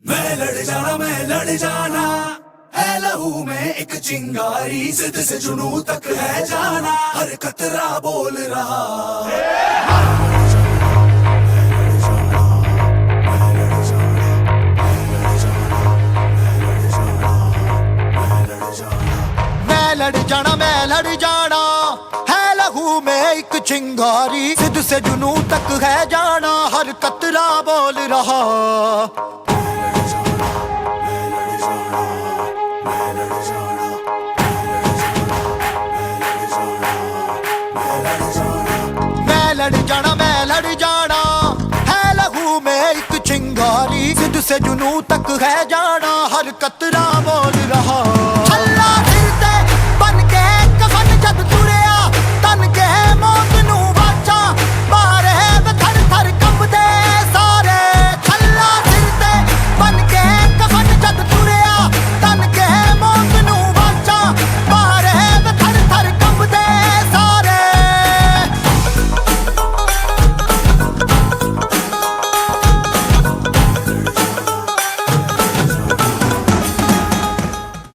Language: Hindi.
मैं लड़ जाना है लहू में एक चिंगारी, जिद से जुनू तक है जाना, हर कतरा बोल रहा। मैं लड़ जाना है लहू में एक चिंगारी, जिद से जुनू तक है जाना, हर कतरा बोल रहा। मैं लड़ जाना है लहू में एक चिंगारी, जिद से जुनू तक है जाना, हर कतरा